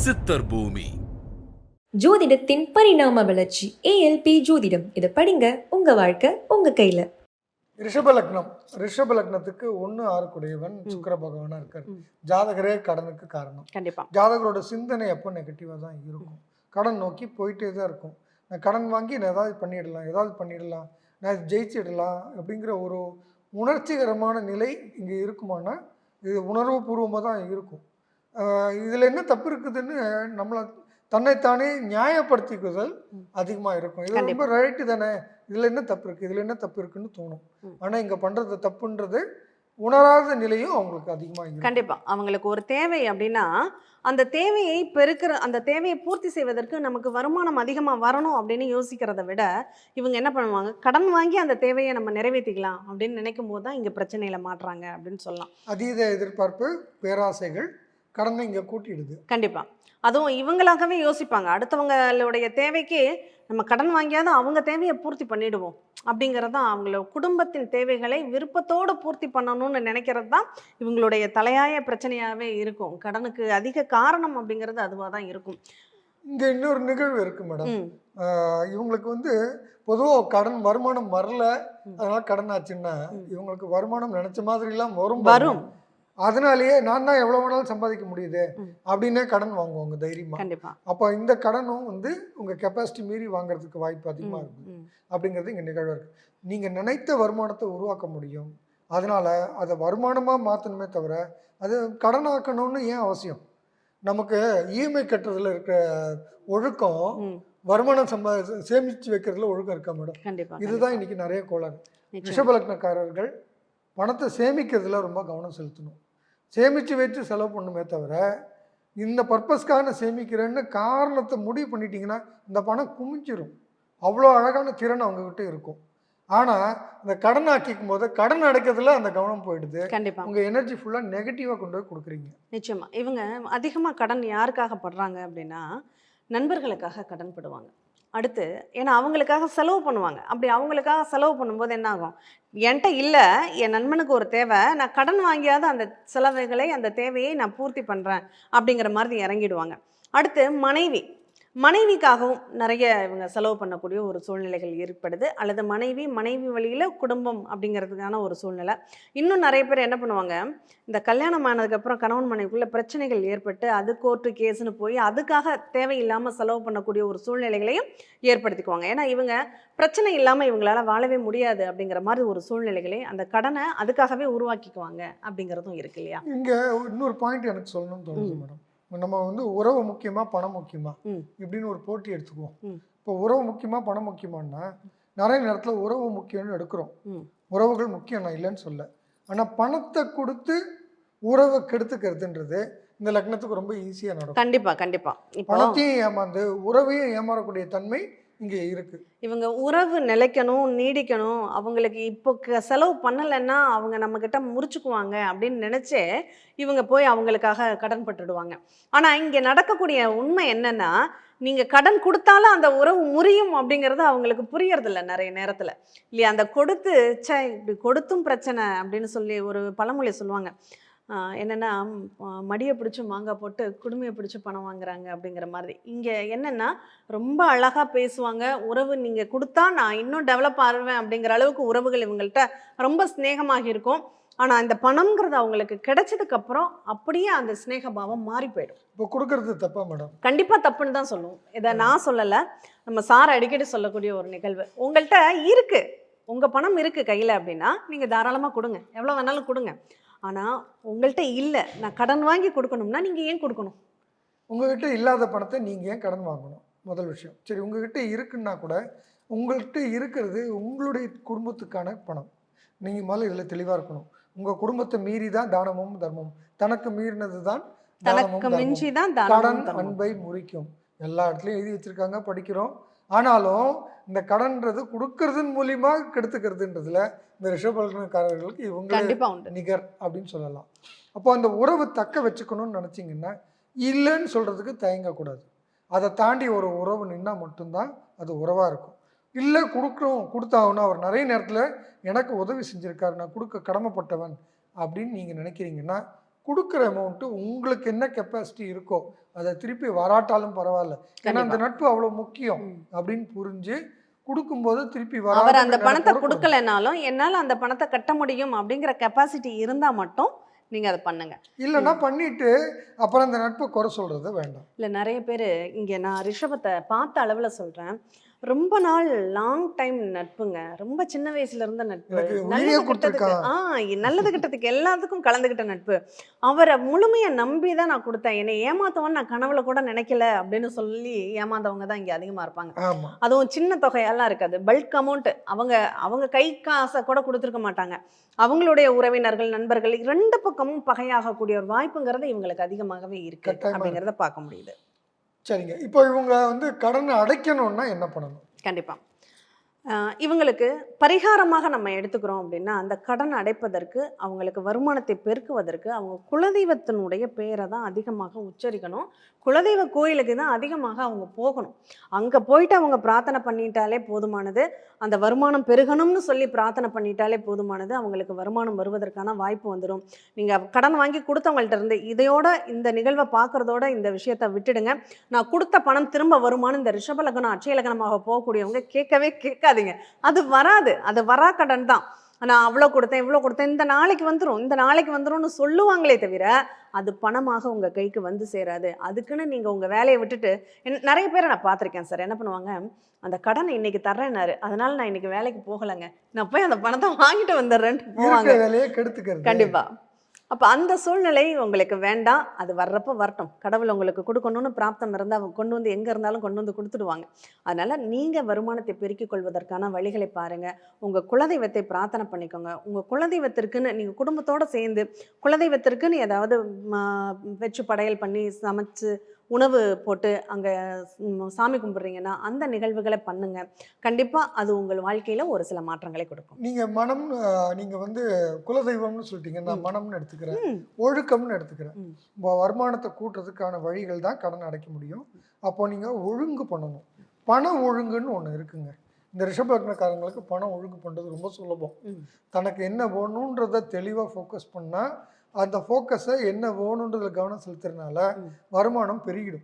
சித்தர் பூமி. ஜோதிடத்தின் பரிணாம வளர்ச்சி ஏஎல்பி ஜோதிடம். இதை படிங்க, உங்க வாழ்க்கை உங்க கையில. ரிஷப லக்னத்துக்கு 1-6 கூடியவன் சுக்கிர பகவானா இருக்காரு. ஜாதகரே கடனுக்கு காரணம். கண்டிப்பா ஜாதகரோட சிந்தனை எப்போ நெகட்டிவா தான் இருக்கும். கடன் நோக்கி போயிட்டே தான் இருக்கும். நான் கடன் வாங்கி நான் ஏதாவது பண்ணிடலாம், நான் இது ஜெயிச்சிடலாம் அப்படிங்கிற ஒரு உணர்ச்சிகரமான நிலை இங்கே இருக்குமானா இது உணர்வு பூர்வமாக தான் இருக்கும். இதில் என்ன தப்பு இருக்குதுன்னு நம்மளை தன்னைத்தானே நியாயப்படுத்திக்குதல் அதிகமாக இருக்கும். இது ரொம்ப ரைட்டு தானே, இதில் என்ன தப்பு இருக்குன்னு தோணும். ஆனால் இங்கே பண்ணுறது தப்புன்றது உணராத நிலையும் அவங்களுக்கு அதிகமாக இருக்கும். கண்டிப்பாக அவங்களுக்கு ஒரு தேவை அப்படின்னா அந்த தேவையை அந்த தேவையை பூர்த்தி செய்வதற்கு நமக்கு வருமானம் அதிகமாக வரணும் அப்படின்னு யோசிக்கிறத விட இவங்க என்ன பண்ணுவாங்க, கடன் வாங்கி அந்த தேவையை நம்ம நிறைவேற்றிக்கலாம் அப்படின்னு நினைக்கும் போது தான் இங்கே பிரச்சனையில் மாட்டுறாங்க அப்படின்னு சொல்லலாம். அதீத எதிர்பார்ப்பு, பேராசைகள் கடனை இங்கே கூட்டிடுது. கண்டிப்பாக அதுவும் இவங்களாகவே யோசிப்பாங்க, அடுத்தவங்களுடைய தேவைக்கு நம்ம கடன் வாங்கியாவது அவங்க தேவையை பூர்த்தி பண்ணிடுவோம் அப்படிங்கிறது தான். அவங்களோட குடும்பத்தின் தேவைகளை விருப்பத்தோடு பூர்த்தி பண்ணணும்னு நினைக்கிறது தான் இவங்களுடைய தலையாய பிரச்சனையாகவே இருக்கும். கடனுக்கு அதிக காரணம் அப்படிங்கிறது அதுவாக தான் இருக்கும். இங்கே இன்னொரு நிகழ்வு இருக்கு மேடம். இவங்களுக்கு பொதுவாக கடன் வருமானம் வரல, அதனால கடன் ஆச்சுன்னா இவங்களுக்கு வருமானம் நினைச்ச மாதிரிலாம் வரும். அதனாலேயே நான் தான் எவ்வளோ வேணாலும் சம்பாதிக்க முடியுது அப்படின்னே கடன் வாங்குவாங்க தைரியமாக. அப்போ இந்த கடனும் உங்கள் கெப்பாசிட்டி மீறி வாங்குறதுக்கு வாய்ப்பு அதிகமாக இருக்குது அப்படிங்கிறது இங்கே நிகழ்வு இருக்குது. நீங்கள் நினைத்த வருமானத்தை உருவாக்க முடியும், அதனால் அதை வருமானமாக மாற்றணுமே தவிர அது கடனாக்கணும்னு ஏன் அவசியம்? நமக்கு இஎம்ஐ கட்டுறதுல இருக்கிற ஒழுக்கம் வருமானம் சேமித்து வைக்கிறதுல ஒழுக்கம் இருக்கா மேடம்? இதுதான் இன்னைக்கு நிறைய கோளாறு. ரிஷபலக்னக்காரர்கள் பணத்தை சேமிக்கிறதுல ரொம்ப கவனம் செலுத்தணும். சேமித்து வச்சு செலவு பண்ணுமே தவிர இந்த பர்பஸ்க்காக சேமிக்கிறேன்னு காரணத்தை முடிவு பண்ணிட்டீங்கன்னா இந்த பணம் குமிஞ்சிடும். அவ்வளோ அழகான திறன் அவங்ககிட்ட இருக்கும். ஆனால் இந்த கடன் ஆக்கிக்கும் போது கடன் அடைக்கிறதுல அந்த கவனம் போயிடுது. கண்டிப்பாக உங்கள் எனர்ஜி ஃபுல்லாக நெகட்டிவாக கொண்டு போய் கொடுக்குறீங்க. நிச்சயமாக இவங்க அதிகமாக கடன் யாருக்காக படுறாங்க அப்படின்னா நண்பர்களுக்காக கடன் படுவாங்க. அடுத்து ஏன்னா அவங்களுக்காக செலவு பண்ணுவாங்க. அப்படி அவங்களுக்காக செலவு பண்ணும்போது என்ன ஆகும், என்கிட்ட இல்லை, என் நண்பனுக்கு ஒரு தேவை, நான் கடன் வாங்கியாவது அந்த செலவுகளை அந்த தேவையை நான் பூர்த்தி பண்ணுறேன் அப்படிங்கிற மாதிரி இறங்கிடுவாங்க. அடுத்து மனைவிக்காகவும் நிறைய இவங்க செலவு பண்ணக்கூடிய ஒரு சூழ்நிலைகள் ஏற்படுது. அல்லது மனைவி வழியில் குடும்பம் அப்படிங்கிறதுக்கான ஒரு சூழ்நிலை. இன்னும் நிறைய பேர் என்ன பண்ணுவாங்க, இந்த கல்யாணம் ஆனதுக்கப்புறம் கணவன் மனைவிக்குள்ளே பிரச்சனைகள் ஏற்பட்டு அது கோர்ட்டு கேஸுன்னு போய் அதுக்காக தேவையில்லாமல் செலவு பண்ணக்கூடிய ஒரு சூழ்நிலைகளையும் ஏற்படுத்திக்குவாங்க. ஏன்னா இவங்க பிரச்சனை இல்லாமல் இவங்களால வாழவே முடியாது அப்படிங்கிற மாதிரி ஒரு சூழ்நிலைகளை அந்த கடனை அதுக்காகவே உருவாக்கிக்குவாங்க அப்படிங்கிறதும் இருக்கு இல்லையா? இங்கே இன்னொரு பாயிண்ட் எனக்கு சொல்லணும்னு தோணுது மேடம். நம்ம உறவு முக்கியமா பணம் முக்கியமா இப்படின்னு ஒரு போட்டி எடுத்துக்குவோம். இப்போ உறவு முக்கியமா பணம் முக்கியமானா நிறைய நேரத்தில் உறவு முக்கியம்னு எடுக்கிறோம். உறவுகள் முக்கியம், நான் இல்லைன்னு சொல்ல. ஆனால் பணத்தை கொடுத்து உறவை கெடுத்துக்கிறதுன்றது இந்த லக்னத்துக்கு ரொம்ப ஈஸியாக நடக்கும். கண்டிப்பா பணத்தையும் ஏமாந்து உறவையும் ஏமாறக்கூடிய தன்மை இங்கே இருக்கு. இவங்க உறவு நிலைக்கணும், நீடிக்கணும், அவங்களுக்கு இப்போ செலவு பண்ணலைன்னா அவங்க நம்மக்கிட்ட முறிச்சுக்குவாங்க அப்படின்னு நினச்சே இவங்க போய் அவங்களுக்காக கடன் பட்டுடுவாங்க. ஆனால் இங்கே நடக்கக்கூடிய உண்மை என்னன்னா, நீங்கள் கடன் கொடுத்தாலும் அந்த உறவு முறியும் அப்படிங்கிறது அவங்களுக்கு புரியறதில்ல நிறைய நேரத்தில் இல்லையா? அந்த கொடுத்து இப்படி கொடுத்தும் பிரச்சனை அப்படின்னு சொல்லி ஒரு பழமொழி சொல்லுவாங்க. என்னென்னா, மடியை பிடிச்சி மாங்காய் போட்டு குடுமையை பிடிச்சி பணம் வாங்குறாங்க அப்படிங்கிற மாதிரி. இங்கே என்னென்னா ரொம்ப அழகாக பேசுவாங்க. உறவு நீங்கள் கொடுத்தா நான் இன்னும் டெவலப் ஆடுவேன் அப்படிங்கிற அளவுக்கு உறவுகள் இவங்கள்ட்ட ரொம்ப ஸ்நேகமாக இருக்கும். ஆனால் இந்த பணம்ங்கிறது அவங்களுக்கு கிடைச்சதுக்கப்புறம் அப்படியே அந்த ஸ்நேகபாவம் மாறி போயிடும். இப்போ கொடுக்கறது தப்பா மேடம்? கண்டிப்பாக தப்புன்னு தான் சொல்லுவோம். இதை நான் சொல்லலை, நம்ம சார் அடிக்கடி சொல்லக்கூடிய ஒரு நிகழ்வு. உங்கள்கிட்ட இருக்குது, உங்கள் பணம் இருக்குது கையில் அப்படின்னா நீங்கள் தாராளமாக கொடுங்க, எவ்வளோ வேணாலும் கொடுங்க. ஆனால் உங்கள்கிட்ட இல்லை, நான் கடன் வாங்கி கொடுக்கணும்னா நீங்கள் ஏன் கொடுக்கணும்? உங்கள்கிட்ட இல்லாத பணத்தை நீங்கள் ஏன் கடன் வாங்கணும்? முதல் விஷயம். சரி, உங்கள்கிட்ட இருக்குன்னா கூட உங்கள்கிட்ட இருக்கிறது உங்களுடைய குடும்பத்துக்கான பணம். நீங்கள் முதல்ல இதில் தெளிவாக இருக்கணும். உங்கள் குடும்பத்தை மீறி தான் தானமும் தர்மம். தனக்கு மீறினது தான் கடன் அன்பை முறிக்கும். எல்லா இடத்துலையும் எழுதி வச்சுருக்காங்க, படிக்கிறோம். ஆனாலும் இந்த கடன்றது கொடுக்கறதன் மூலியமா கெடுத்துக்கிறதுன்றதுல இந்த ரிஷபலக்னக்காரர்களுக்கு இவங்க நிகர் அப்படின்னு சொல்லலாம். அப்போ அந்த உறவு தக்க வச்சுக்கணும்னு நினச்சிங்கன்னா இல்லைன்னு சொல்கிறதுக்கு தயங்கக்கூடாது. அதை தாண்டி ஒரு உறவு நின்னா மட்டும்தான் அது உறவாக இருக்கும். இல்லை கொடுத்தாகணும், அவர் நிறைய நேரத்தில் எனக்கு உதவி செஞ்சுருக்காரு, நான் கொடுக்க கடமைப்பட்டவன் அப்படின்னு நீங்கள் நினைக்கிறீங்கன்னா கொடுக்குற அமௌண்ட்டு உங்களுக்கு என்ன கெப்பாசிட்டி இருக்கோ அதை திருப்பி வராட்டாலும் பரவாயில்ல, ஏன்னா அந்த நட்பு அவ்வளோ முக்கியம் அப்படின்னு புரிஞ்சு கொடுக்கும்போது திருப்பி அவர் அந்த பணத்தை வர கொடுக்கலனாலும் என்னால் அந்த பணத்தை கட்ட முடியும் அப்படிங்கிற கெப்பாசிட்டி இருந்தால் மட்டும் நீங்கள் அதை பண்ணுங்க. இல்லைன்னா பண்ணிட்டு அப்புறம் அந்த நட்பை குறை சொல்றது வேண்டாம். இல்லை, நிறைய பேர் இங்கே நான் ரிஷபத்தை பார்த்த அளவில் சொல்கிறேன், ரொம்ப நாள் லாங் டைம் நட்புங்க, ரொம்ப சின்ன வயசுல இருந்த நட்பு, நல்லது கிட்டதுக்கு நல்லது கிட்டதுக்கு எல்லாத்துக்கும் கலந்துக்கிட்ட நட்பு, அவரை முழுமையை நம்பி தான் நான் கொடுத்தேன், என்னை ஏமாத்தவன் நான் கனவுல கூட நினைக்கல அப்படின்னு சொல்லி ஏமாந்தவங்க தான் இங்கே அதிகமாக இருப்பாங்க. அதுவும் சின்ன தொகையெல்லாம் இருக்காது, பல்க் அமௌண்ட், அவங்க கை காசை கூட கொடுத்துருக்க மாட்டாங்க, அவங்களுடைய உறவினர்கள் நண்பர்கள் ரெண்டு பக்கமும் பகையாகக்கூடிய ஒரு வாய்ப்புங்கிறது இவங்களுக்கு அதிகமாகவே இருக்கு அப்படிங்கிறத பார்க்க முடியுது. சரிங்க, இப்போ இவங்க வந்து கடனை அடைக்கணும்னா என்ன பண்ணணும்? கண்டிப்பாக இவங்களுக்கு பரிகாரமாக நம்ம எடுத்துக்கிறோம் அப்படின்னா, அந்த கடன் அடைப்பதற்கு, அவங்களுக்கு வருமானத்தை பெருக்குவதற்கு அவங்க குலதெய்வத்தினுடைய பேரை தான் அதிகமாக உச்சரிக்கணும், குலதெய்வ கோயிலுக்கு தான் அதிகமாக அவங்க போகணும். அங்கே போயிட்டு அவங்க பிரார்த்தனை பண்ணிட்டாலே போதுமானது, அந்த வருமானம் பெருகணும்னு சொல்லி பிரார்த்தனை பண்ணிட்டாலே போதுமானது, அவங்களுக்கு வருமானம் வருவதற்கான வாய்ப்பு வந்துடும். நீங்கள் கடன் வாங்கி கொடுத்தவங்கள்ட்ட இருந்து இதையோட இந்த நிகழ்வை பார்க்குறதோட இந்த விஷயத்தை விட்டுடுங்க, நான் கொடுத்த பணம் திரும்ப வருமானம் இந்த ரிஷப லக்னம் அட்சய லக்னமாக போகக்கூடியவங்க கேட்கவே கேட்காதீங்க, அது வராது, அது வரா கடன் தான். நான் அவ்வளோ கொடுத்தேன் இவ்வளோ கொடுத்தேன் இந்த நாளைக்கு வந்துடும் சொல்லுவாங்களே தவிர அது பணமாக உங்கள் கைக்கு வந்து சேராது. அதுக்குன்னு நீங்கள் உங்கள் வேலையை விட்டுட்டு, நிறைய பேரை நான் பார்த்துருக்கேன் சார், என்ன பண்ணுவாங்க, அந்த கடனை இன்னைக்கு தர்றேன்னாரு அதனால நான் இன்னைக்கு வேலைக்கு போகலைங்க, நான் போய் அந்த பணத்தை வாங்கிட்டு வந்துடுறேன்ட்டு போவாங்க. வேலையை கெடுத்துக்கிறது. கண்டிப்பாக. அப்போ அந்த சூழ்நிலை உங்களுக்கு வேண்டாம், அது வர்றப்போ வரட்டும், கடவுள் உங்களுக்கு கொடுக்கணும்னு பிராப்தம் இருந்தால் அவங்க கொண்டு வந்து எங்கே இருந்தாலும் கொண்டு வந்து கொடுத்துடுவாங்க. அதனால் நீங்கள் வருமானத்தை பெருக்கிக் கொள்வதற்கான வழிகளை பாருங்கள், உங்கள் குலதெய்வத்தை பிரார்த்தனை பண்ணிக்கோங்க, உங்கள் குலதெய்வத்திற்குன்னு நீங்கள் குடும்பத்தோடு சேர்ந்து குலதெய்வத்திற்குன்னு ஏதாவது வச்சு படையல் பண்ணி சமைச்சு உணவு போட்டு அங்கே சாமி கும்பிட்றீங்கன்னா அந்த நிகழ்வுகளை பண்ணுங்க, கண்டிப்பாக அது உங்கள் வாழ்க்கையில் ஒரு சில மாற்றங்களை கொடுக்கும். நீங்கள் வந்து குலதெய்வம்னு சொல்லிட்டீங்க, நான் மனம்னு எடுத்துக்கிறேன், ஒழுக்கம்னு எடுத்துக்கிறேன். வருமானத்தை கூட்டுறதுக்கான வழிகள் தான் கடன் அடைக்க முடியும். அப்போ நீங்கள் ஒழுங்கு பண்ணணும், பண ஒழுங்குன்னு ஒன்று இருக்குங்க. இந்த ரிஷபலக்னக்காரங்களுக்கு பணம் ஒழுங்கு பண்ணுறது ரொம்ப சுலபம். தனக்கு என்ன வேணுன்றதை தெளிவாக ஃபோக்கஸ் பண்ணால், அந்த ஃபோக்கஸை என்ன வேணுன்றதில் கவனம் செலுத்துறதுனால வருமானம் பெருகிடும்,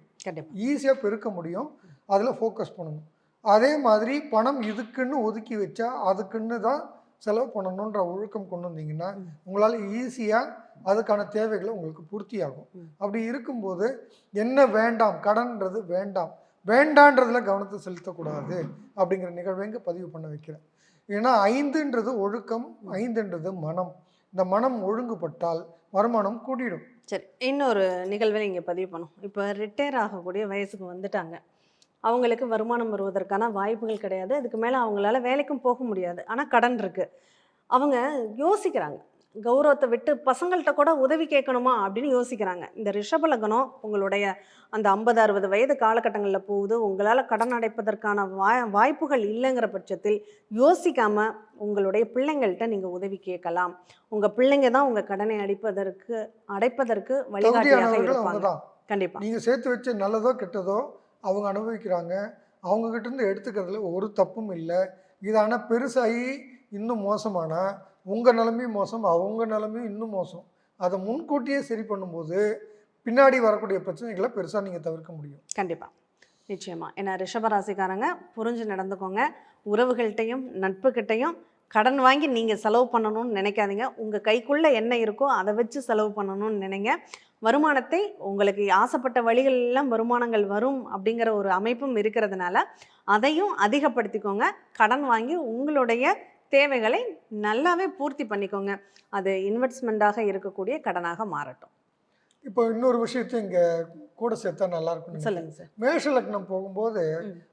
ஈஸியாக பெருக்க முடியும். அதில் ஃபோக்கஸ் பண்ணணும். அதே மாதிரி பணம் இதுக்குன்னு ஒதுக்கி வச்சா அதுக்குன்னு தான் செலவு பண்ணணுன்ற ஒழுக்கம் கொண்டு வந்தீங்கன்னா உங்களால் ஈஸியாக அதுக்கான தேவைகளை உங்களுக்கு பூர்த்தி ஆகும். அப்படி இருக்கும்போது என்ன வேண்டாம், கடன்றது வேண்டான்றதுல கவனத்தை செலுத்தக்கூடாது அப்படிங்கிற நிகழ்வை இங்கே பதிவு பண்ண வைக்கிறேன். ஏன்னா 5ன்றது ஒழுக்கம், 5ன்றது மனம். இந்த மனம் ஒழுங்குபட்டால் வருமானம் கூட்டிடும். சரி, இன்னொரு நிகழ்வில் இங்கே பதிவு பண்ணும். இப்போ ரிட்டையர் ஆகக்கூடிய வயசுக்கு வந்துட்டாங்க, அவங்களுக்கு வருமானம் வருவதற்கான வாய்ப்புகள் கிடையாது, அதுக்கு மேலே அவங்களால வேலைக்கும் போக முடியாது, ஆனால் கடன் இருக்குது. அவங்க யோசிக்கிறாங்க, கௌரவத்தை விட்டு பசங்கள்கிட்ட கூட உதவி கேட்கணுமா அப்படின்னு யோசிக்கிறாங்க. இந்த ரிஷபலக்னம் உங்களுடைய அந்த 50-60 வயது காலகட்டங்களில் போகுது, உங்களால் கடன் அடைப்பதற்கான வாய்ப்புகள் இல்லைங்கிற பட்சத்தில் யோசிக்காமல் உங்களுடைய பிள்ளைங்கள்ட்ட நீங்கள் உதவி கேட்கலாம். உங்கள் பிள்ளைங்க தான் உங்கள் கடனை அடைப்பதற்கு வழிகாட்டியாக இருப்பாங்க. கண்டிப்பாக நீங்கள் சேர்த்து வச்சு நல்லதோ கெட்டதோ அவங்க அனுபவிக்கிறாங்க, அவங்ககிட்ட இருந்து எடுத்துக்கிறதுல ஒரு தப்பும் இல்லை. இது ஆனால் பெருசாகி இன்னும் மோசமானால் உங்கள் நிலைமையும் மோசம், அவங்க நிலைமையும் இன்னும் மோசம். அதை முன்கூட்டியே சரி பண்ணும்போது பின்னாடி வரக்கூடிய பிரச்சனைகளை பெருசாக நீங்கள் தவிர்க்க முடியும். கண்டிப்பாக, நிச்சயமாக. ஏன்னா ரிஷபராசிக்காரங்க புரிஞ்சு நடந்துக்கோங்க, உறவுகள்கிட்டையும் நட்புக்கிட்டையும் கடன் வாங்கி நீங்கள் செலவு பண்ணணும்னு நினைக்காதீங்க, உங்கள் கைக்குள்ளே என்ன இருக்கோ அதை வச்சு செலவு பண்ணணும்னு நினைங்க. வருமானத்தை உங்களுக்கு ஆசைப்பட்ட வழிகள் எல்லாம் வருமானங்கள் வரும் அப்படிங்கிற ஒரு அமைப்பும் இருக்கிறதுனால அதையும் அதிகப்படுத்திக்கோங்க. கடன் வாங்கி உங்களுடைய தேவைகளை நல்லாவே பூர்த்தி பண்ணிக்கோங்க, அது இன்வெஸ்ட்மெண்ட்டாக இருக்கக்கூடிய கடனாக மாறட்டும். இப்போ இன்னொரு விஷயத்தை இங்கே கூட சேர்த்தா நல்லா இருக்கும். சொல்லுங்க சார். மேஷ லக்னம் போகும்போது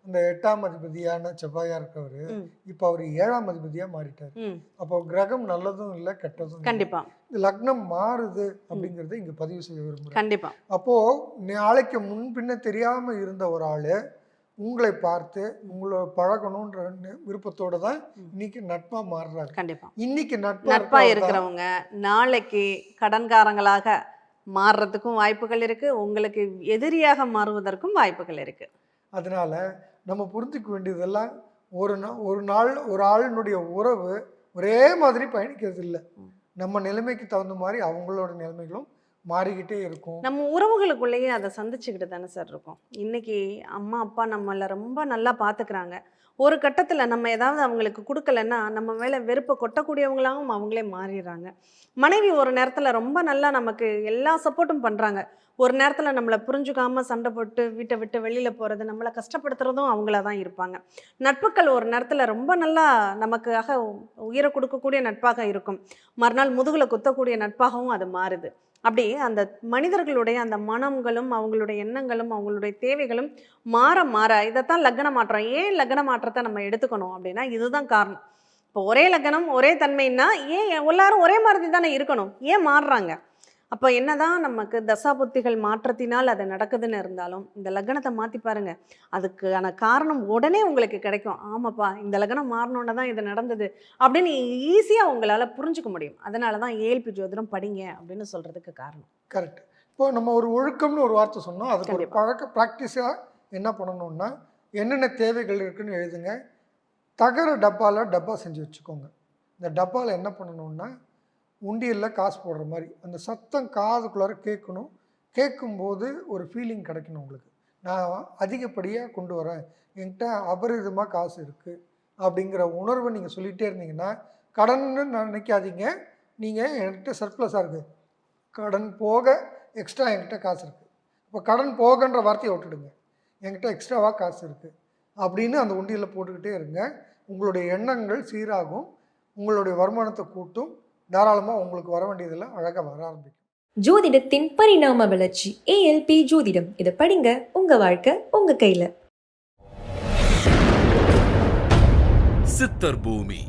அந்த 8ஆம் அதிபதியான செவ்வாயா இருக்கவர் இப்போ அவர் 7ஆம் அதிபதியா மாறிட்டார். அப்போ கிரகம் நல்லதும் இல்லை கெட்டதும். கண்டிப்பா லக்னம் மாறுது அப்படிங்கறத இங்க பதிவு செய்ய விரும்புறேன். கண்டிப்பா. அப்போ நாளைக்கு முன்பின்ன தெரியாம இருந்த ஒரு ஆளு உங்களை பார்த்து உங்களோட பழகணுன்ற விருப்பத்தோட தான் இன்னைக்கு நட்பா மாறுறாரு. கண்டிப்பா. இன்னைக்கு நட்பா இருக்கிறவங்க நாளைக்கு கடன்காரங்களாக மாறுறதுக்கும் வாய்ப்புகள் இருக்கு, உங்களுக்கு எதிரியாக மாறுவதற்கும் வாய்ப்புகள் இருக்கு. அதனால நம்ம புரிஞ்சுக்க வேண்டியதெல்லாம் ஒரு ஆளினுடைய உறவு ஒரே மாதிரி பயணிக்கிறது இல்லை. நம்ம நிலைமைக்கு தகுந்த மாதிரி அவங்களோட நிலைமைகளும் மாறிக்கிட்டே இருக்கும். நம்ம உறவுகளுக்குள்ளேயே அதை சந்திச்சுக்கிட்டு தானே சார் இருக்கோம். இன்னைக்கு அம்மா அப்பா நம்மளை ரொம்ப நல்லா பார்த்துக்கிறாங்க. ஒரு கட்டத்தில் நம்ம ஏதாவது அவங்களுக்கு கொடுக்கலன்னா நம்ம மேலே வெறுப்பை கொட்டக்கூடியவங்களாகவும் அவங்களே மாறிடுறாங்க. மனைவி ஒரு நேரத்தில் ரொம்ப நல்லா நமக்கு எல்லா சப்போர்ட்டும் பண்ணுறாங்க. ஒரு நேரத்தில் நம்மளை புரிஞ்சுக்காமல் சண்டை போட்டு வீட்டை விட்டு வெளியில் போகிறது, நம்மளை கஷ்டப்படுத்துறதும் அவங்கள தான் இருப்பாங்க. நட்புகள் ஒரு நேரத்தில் ரொம்ப நல்லா நமக்காக உயிரை கொடுக்கக்கூடிய நட்பாக இருக்கும். மறுநாள் முதுகில் குத்தக்கூடிய நட்பாகவும் அது மாறுது. அப்படி அந்த மனிதர்களுடைய அந்த மனங்களும் அவங்களுடைய எண்ணங்களும் அவங்களுடைய தேவைகளும் மாற மாற இதைத்தான் லக்ன மாற்றம். ஏன் லக்ன மாற்றத்தை நம்ம எடுத்துக்கணும் அப்படின்னா இதுதான் காரணம். இப்போ ஒரே லக்னம் ஒரே தன்மைன்னா ஏன் எல்லாரும் ஒரே மாதிரி தானே இருக்கணும், ஏன் மாறுறாங்க? அப்போ என்னதான் நமக்கு தசாபுத்திகள் மாற்றத்தினால் அது நடக்குதுன்னு இருந்தாலும் இந்த லக்னத்தை மாற்றி பாருங்க, அதுக்கான காரணம் உடனே உங்களுக்கு கிடைக்கும். ஆமாப்பா இந்த லக்னம் மாறணுன்னு தான் இது நடந்தது அப்படின்னு ஈஸியாக உங்களால் புரிஞ்சுக்க முடியும். அதனால தான் ஏஎல்பி ஜோதிடம் படிங்க அப்படின்னு சொல்கிறதுக்கு காரணம். கரெக்ட். இப்போ நம்ம ஒரு ஒழுக்கம்னு ஒரு வார்த்தை சொன்னோம், அதுக்கு ஒரு கண்டிப்பா. ப்ராக்டிஸாக என்ன பண்ணணும்னா என்னென்ன தேவைகள் இருக்குன்னு எழுதுங்க. தகர டப்பா செஞ்சு வச்சுக்கோங்க. இந்த டப்பாவில் என்ன பண்ணணும்னா உண்டியலில் காசு போடுற மாதிரி அந்த சத்தம் காதுக்குள்ளார கேட்கணும். கேட்கும்போது ஒரு ஃபீலிங் கிடைக்கணும் உங்களுக்கு. நான் அதிகப்படியாக கொண்டு வரேன், என்கிட்ட அபரிதமாக காசு இருக்குது அப்படிங்கிற உணர்வை நீங்கள் சொல்லிகிட்டே இருந்தீங்கன்னா, கடன்னு நினைக்காதீங்க. நீங்கள் என்கிட்ட சர்ப்ளஸாக இருக்குது, கடன் போக எக்ஸ்ட்ரா என்கிட்ட காசு இருக்குது. இப்போ கடன் போகன்ற வார்த்தையை விட்டுடுங்க, என்கிட்ட எக்ஸ்ட்ராவாக காசு இருக்குது அப்படின்னு அந்த உண்டியலில் போட்டுக்கிட்டே இருங்க. உங்களுடைய எண்ணங்கள் சீராகும், உங்களுடைய வருமானத்தை கூட்டும், தாராளமாக உங்களுக்கு வர வேண்டியதெல்லாம் அழகாக வர ஆரம்பிக்கும். ஜோதிடத்தின் பரிணாம வளர்ச்சி ஏஎல்பி ஜோதிடம். இதை படிங்க, உங்க வாழ்க்கை உங்க கையில. சித்தர் பூமி.